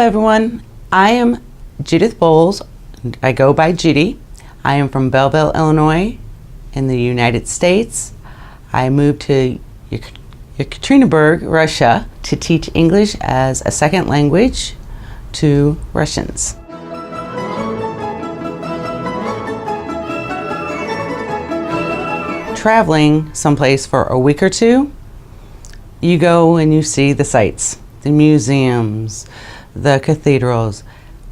everyone. I am Judith Bowles. I go by Judy. I am from Belleville, Illinois in the United States. I moved to Yekaterinburg, Russia to teach English as a second language to Russians. Traveling someplace for a week or two, you go and you see the sights, the museums, the cathedrals,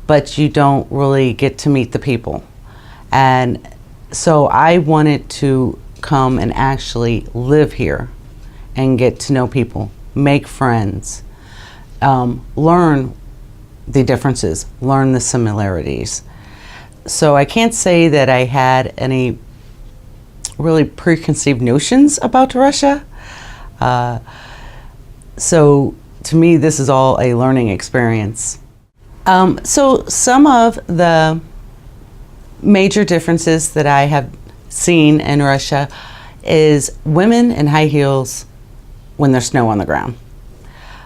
but you don't really get to meet the people. And so I wanted to come and actually live here and get to know people, make friends, learn the differences, learn the similarities. So I can't say that I had any really preconceived notions about Russia. So to me, this is all a learning experience. So some of the major differences that I have seen in Russia is women in high heels when there's snow on the ground.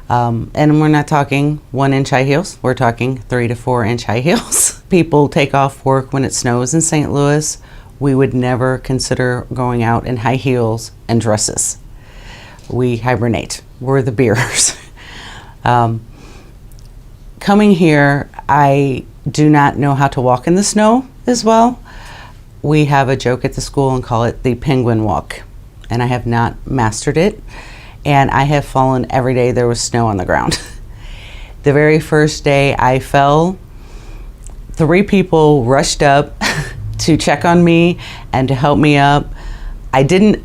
And we're not talking 1-inch high heels, we're talking 3 to 4-inch high heels. People take off work when it snows in St. Louis. We would never consider going out in high heels and dresses. We hibernate, we're the beers. Coming here, I do not know how to walk in the snow as well. We have a joke at the school and call it the penguin walk, and I have not mastered it. And I have fallen every day there was snow on the ground. The very first day I fell, 3 people rushed up to check on me and to help me up. I do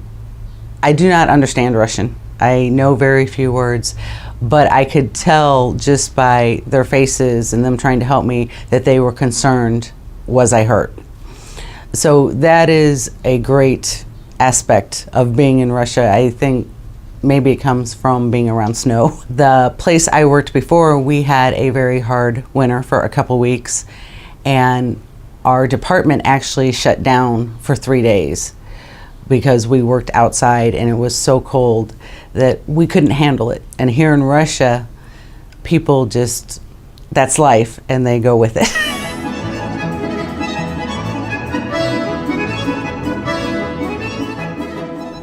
not understand Russian. I know very few words, but I could tell just by their faces and them trying to help me that they were concerned, was I hurt? So that is a great aspect of being in Russia. I think maybe it comes from being around snow. The place I worked before, we had a very hard winter for a couple weeks, and our department actually shut down for 3 days because we worked outside and it was so cold that we couldn't handle it. And here in Russia, people just, that's life and they go with it.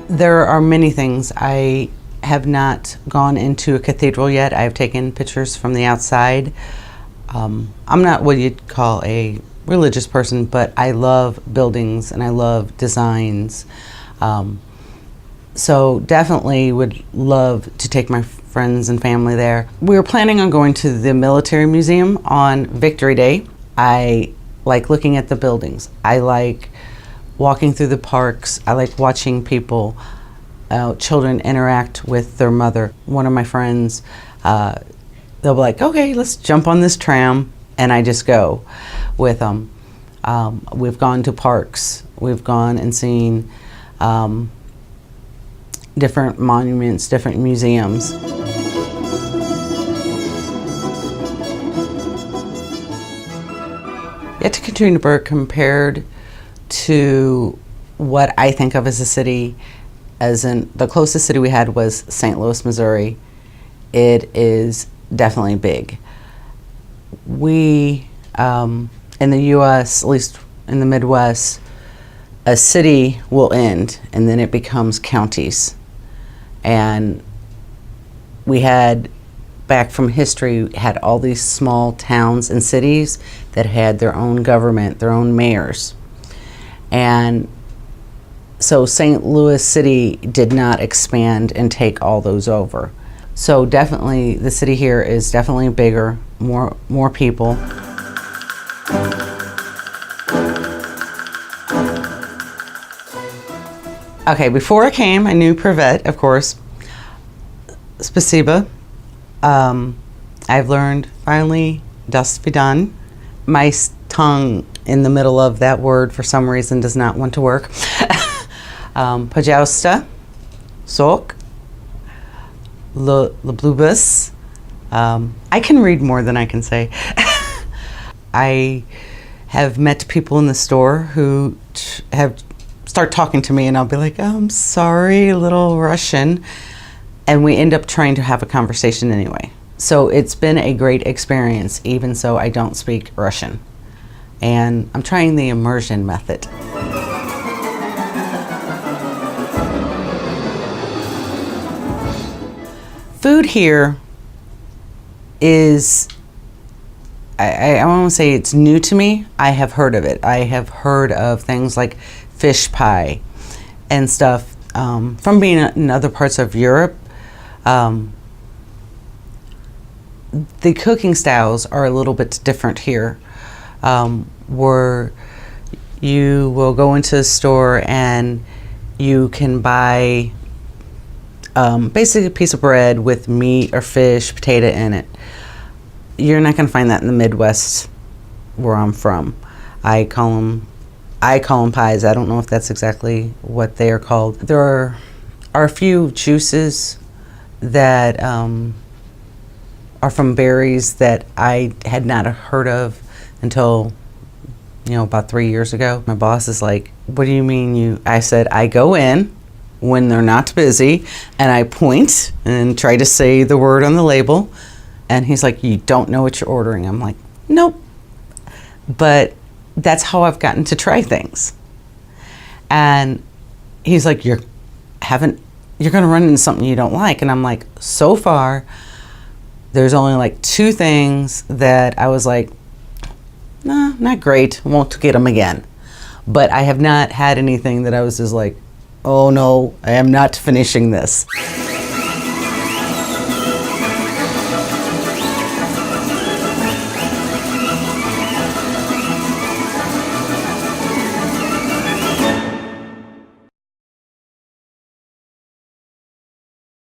There are many things. I have not gone into a cathedral yet. I have taken pictures from the outside. I'm not what you'd call a religious person, but I love buildings and I love designs. So definitely would love to take my friends and family there. We were planning on going to the military museum on Victory Day. I like looking at the buildings. I like walking through the parks. I like watching people, children interact with their mother. One of my friends, they'll be like, okay, let's jump on this tram, and I just go with them. We've gone to parks. We've gone and seen different monuments, different museums. Yekaterinburg, compared to what I think of as a city, as in the closest city we had was St. Louis, Missouri. It is definitely big. We, in the US, at least in the Midwest, a city will end and then it becomes counties. And we had, back from history, had all these small towns and cities that had their own government, their own mayors. And so St. Louis City did not expand and take all those over. So definitely the city here is definitely bigger, more people. Okay, before I came, I knew Privet, of course. Spasiba. I've learned finally das vidan. My tongue in the middle of that word for some reason does not want to work. Pajausta, sok, leblubus. I can read more than I can say. I have met people in the store who have start talking to me and I'll be like, oh, I'm sorry, a little Russian. And we end up trying to have a conversation anyway. So it's been a great experience, even so I don't speak Russian. And I'm trying the immersion method. Food here is, I won't say it's new to me. I have heard of it. I have heard of things like fish pie and stuff from being in other parts of Europe. The cooking styles are a little bit different here, where you will go into a store and you can buy basically a piece of bread with meat or fish, potato in it. You're not going to find that in the Midwest where I'm from. I call them pies. I don't know if that's exactly what they are called. There are a few juices that are from berries that I had not heard of until, about 3 years ago. My boss is like, "What do you mean I said, "I go in when they're not busy and I point and try to say the word on the label." And he's like, "You don't know what you're ordering." I'm like, "Nope." But that's how I've gotten to try things. And he's like, you're going to run into something you don't like. And I'm like, so far, there's only like 2 things that I was like, nah, not great. Won't get them again. But I have not had anything that I was just like, oh no, I am not finishing this.